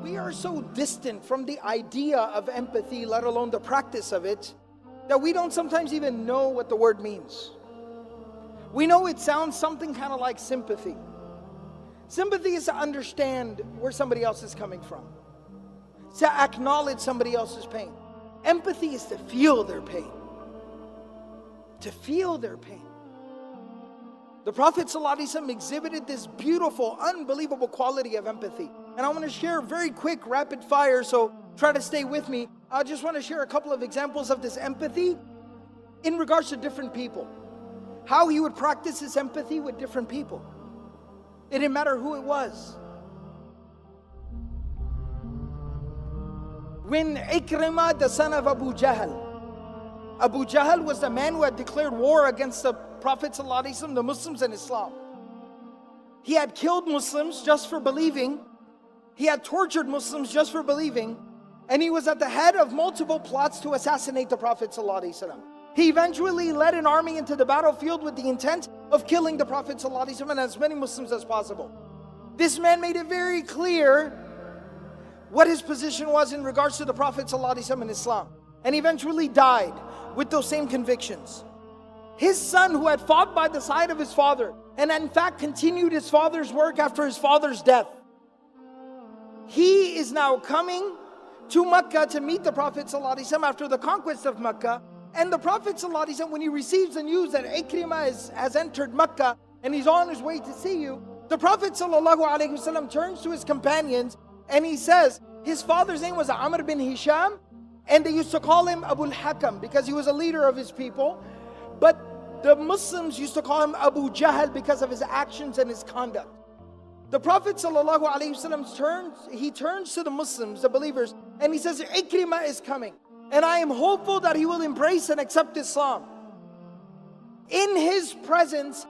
We are so distant from the idea of empathy, let alone the practice of it, that we don't sometimes even know what the word means. We know it sounds something kind of like sympathy. Sympathy is to understand where somebody else is coming from, to acknowledge somebody else's pain. Empathy is to feel their pain. To feel their pain. The Prophet ﷺ exhibited this beautiful, unbelievable quality of empathy. And I want to share very quick, rapid fire, so try to stay with me. I just want to share a couple of examples of this empathy in regards to different people. How he would practice his empathy with different people. It didn't matter who it was. When Ikrimah, the son of Abu Jahl was the man who had declared war against the Prophet ﷺ, the Muslims and Islam. He had killed Muslims just for believing. He had tortured Muslims just for believing. And he was at the head of multiple plots to assassinate the Prophet ﷺ. He eventually led an army into the battlefield with the intent of killing the Prophet ﷺ and as many Muslims as possible. This man made it very clear what his position was in regards to the Prophet ﷺ and Islam. And eventually died with those same convictions. His son, who had fought by the side of his father, and in fact continued his father's work after his father's death, he is now coming to Mecca to meet the Prophet ﷺ after the conquest of Mecca. And the Prophet ﷺ, when he receives the news that Ikrimah has entered Mecca and he's on his way to see you, the Prophet ﷺ turns to his companions and he says, his father's name was Amr bin Hisham, and they used to call him Abu al-Hakam because he was a leader of his people. But the Muslims used to call him Abu Jahl because of his actions and his conduct. The Prophet ﷺ turns to the Muslims, the believers, and he says, Ikrimah is coming, and I am hopeful that he will embrace and accept Islam. In his presence,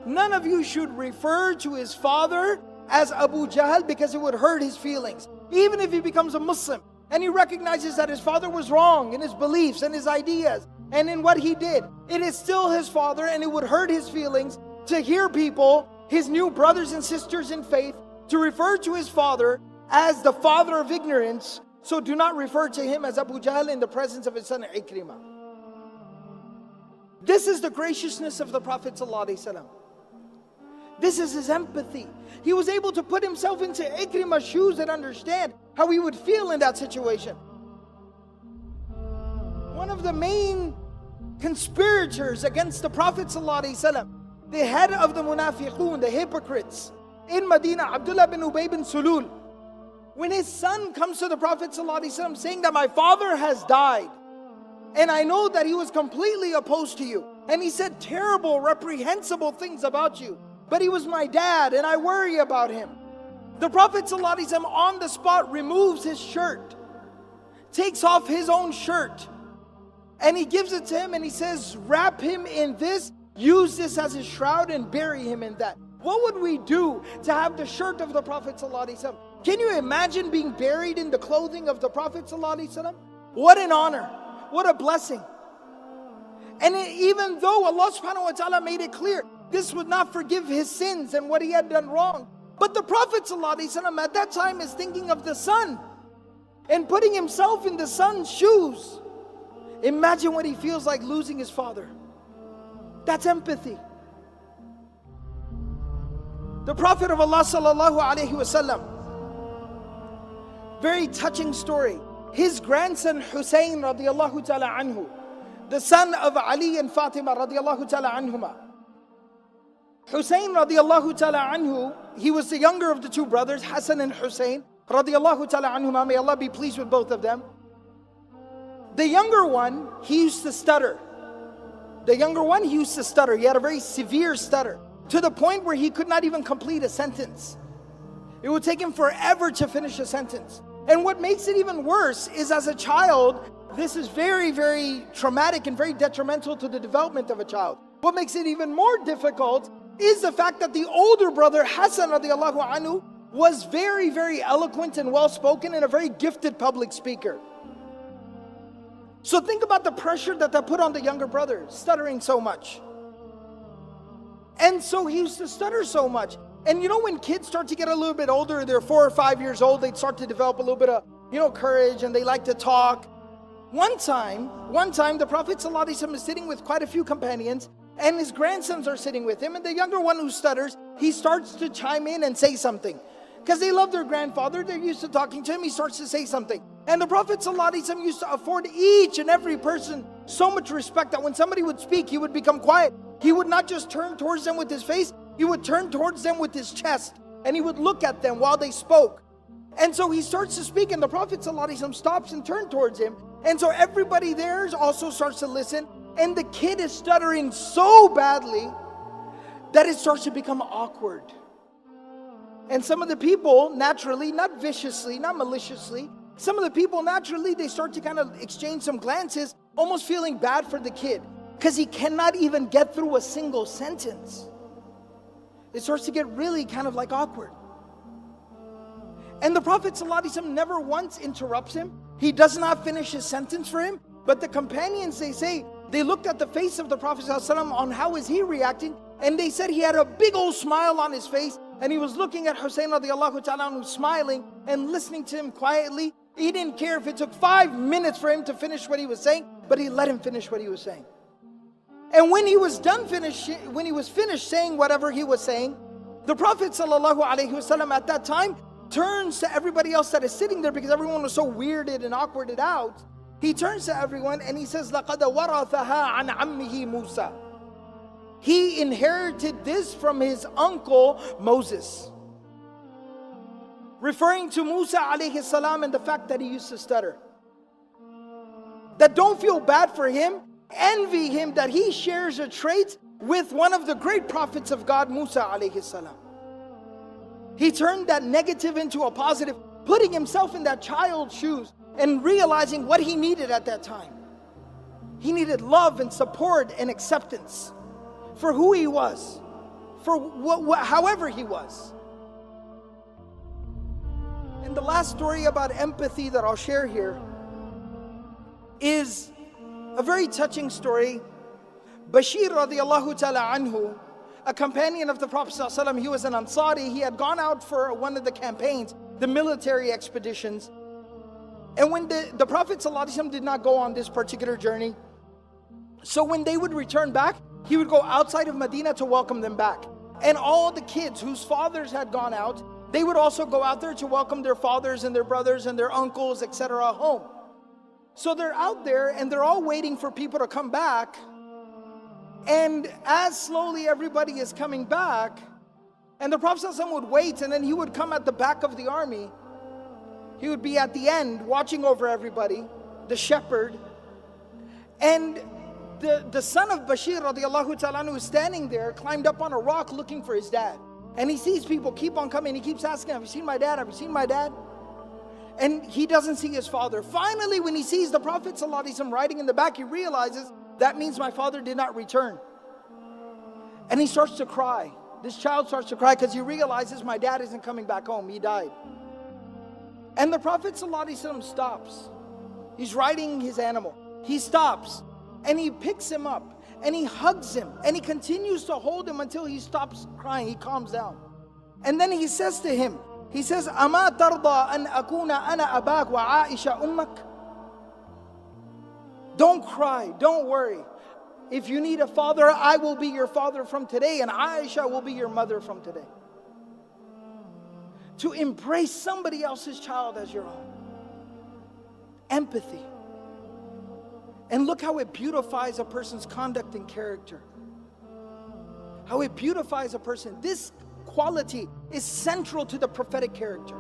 none of you should refer to his father as Abu Jahl because it would hurt his feelings. Even if he becomes a Muslim and he recognizes that his father was wrong in his beliefs and his ideas and in what he did, it is still his father, and it would hurt his feelings to hear people, his new brothers and sisters in faith, to refer to his father as the father of ignorance. So do not refer to him as Abu Jahl in the presence of his son Ikrimah. This is the graciousness of the Prophet ﷺ. This is his empathy. He was able to put himself into Ikrimah's shoes and understand how he would feel in that situation. One of the main conspirators against the Prophet ﷺ, the head of the munafiqun, the hypocrites in Medina, Abdullah bin Ubay bin Sulul, when his son comes to the Prophet ﷺ saying that my father has died, and I know that he was completely opposed to you, and he said terrible, reprehensible things about you, but he was my dad and I worry about him. The Prophet ﷺ on the spot removes his shirt, takes off his own shirt, and he gives it to him and he says, wrap him in this, use this as his shroud and bury him in that. What would we do to have the shirt of the Prophet ﷺ? Can you imagine being buried in the clothing of the Prophet ﷺ? What an honor, what a blessing. And even though Allah subhanahu wa ta'ala made it clear, this would not forgive his sins and what he had done wrong, but the Prophet ﷺ at that time is thinking of the son and putting himself in the son's shoes. Imagine what he feels like losing his father. That's empathy. The Prophet of Allah sallallahu alaihi wasallam, very touching story. His grandson Hussein radiallahu ta'ala anhu, the son of Ali and Fatima radiallahu ta'ala anhuma. Hussein radiallahu ta'ala anhu, he was the younger of the two brothers, Hassan and Hussein radiallahu ta'ala anhuma. May Allah be pleased with both of them. The younger one, he used to stutter. He had a very severe stutter, to the point where he could not even complete a sentence. It would take him forever to finish a sentence. And what makes it even worse is, as a child, this is very, very traumatic and very detrimental to the development of a child. What makes it even more difficult is the fact that the older brother, Hassan radiallahu anhu, was very, very eloquent and well-spoken and a very gifted public speaker. So think about the pressure that put on the younger brother, stuttering so much. And so he used to stutter so much. And you know, when kids start to get a little bit older, they're 4 or 5 years old, they start to develop a little bit of, courage, and they like to talk. One time, the Prophet ﷺ is sitting with quite a few companions, and his grandsons are sitting with him, and the younger one who stutters, he starts to chime in and say something. Because they love their grandfather, they're used to talking to him, he starts to say something. And the Prophet ﷺ used to afford each and every person so much respect that when somebody would speak, he would become quiet. He would not just turn towards them with his face, he would turn towards them with his chest, and he would look at them while they spoke. And so he starts to speak, and the Prophet ﷺ stops and turns towards him. And so everybody there also starts to listen, and the kid is stuttering so badly that it starts to become awkward. And some of the people naturally, not viciously, not maliciously, some of the people naturally, they start to kind of exchange some glances, almost feeling bad for the kid, because he cannot even get through a single sentence. It starts to get really kind of like awkward. And the Prophet ﷺ never once interrupts him. He does not finish his sentence for him. But the companions, they say, they looked at the face of the Prophet ﷺ on how is he reacting, and they said he had a big old smile on his face, and he was looking at Hussein radiallahu ta'ala anhu, smiling and listening to him quietly. He didn't care if it took 5 minutes for him to finish what he was saying, but he let him finish what he was saying. And when he was finished saying whatever he was saying, the Prophet ﷺ at that time turns to everybody else that is sitting there, because everyone was so weirded and awkwarded out. He turns to everyone and he says, لَقَدْ وَرَثَهَا عَنْ عَمِّهِ مُوسَى. He inherited this from his uncle Moses. Referring to Musa alayhi salam and the fact that he used to stutter. That don't feel bad for him, envy him that he shares a trait with one of the great prophets of God, Musa alayhi salam. He turned that negative into a positive, putting himself in that child's shoes and realizing what he needed at that time. He needed love and support and acceptance for who he was, for however he was. And the last story about empathy that I'll share here is a very touching story. Bashir radiallahu ta'ala anhu, a companion of the Prophet ﷺ, he was an Ansari. He had gone out for one of the campaigns, the military expeditions. And when the Prophet ﷺ did not go on this particular journey, so when they would return back, he would go outside of Medina to welcome them back. And all the kids whose fathers had gone out, they would also go out there to welcome their fathers and their brothers and their uncles, etc. home. So they're out there and they're all waiting for people to come back. And as slowly everybody is coming back, and the Prophet ﷺ would wait, and then he would come at the back of the army. He would be at the end watching over everybody, the shepherd. And the son of Bashir radiallahu ta'ala anhu, standing there, climbed up on a rock looking for his dad. And he sees people keep on coming. He keeps asking, have you seen my dad? Have you seen my dad? And he doesn't see his father. Finally, when he sees the Prophet ﷺ riding in the back, he realizes, that means my father did not return. And he starts to cry. This child starts to cry because he realizes my dad isn't coming back home. He died. And the Prophet ﷺ stops. He's riding his animal. He stops and he picks him up and he hugs him and he continues to hold him until he stops crying. He calms down. And then he says to him, he says, أَمَا تَرْضَى أَنْ أَكُونَ أَنَا أَبَاكَ وَعَائِشَ أُمَّكَ. Don't cry, don't worry. If you need a father, I will be your father from today, and Aisha will be your mother from today. To embrace somebody else's child as your own. Empathy. And look how it beautifies a person's conduct and character. How it beautifies a person. This quality is central to the prophetic character.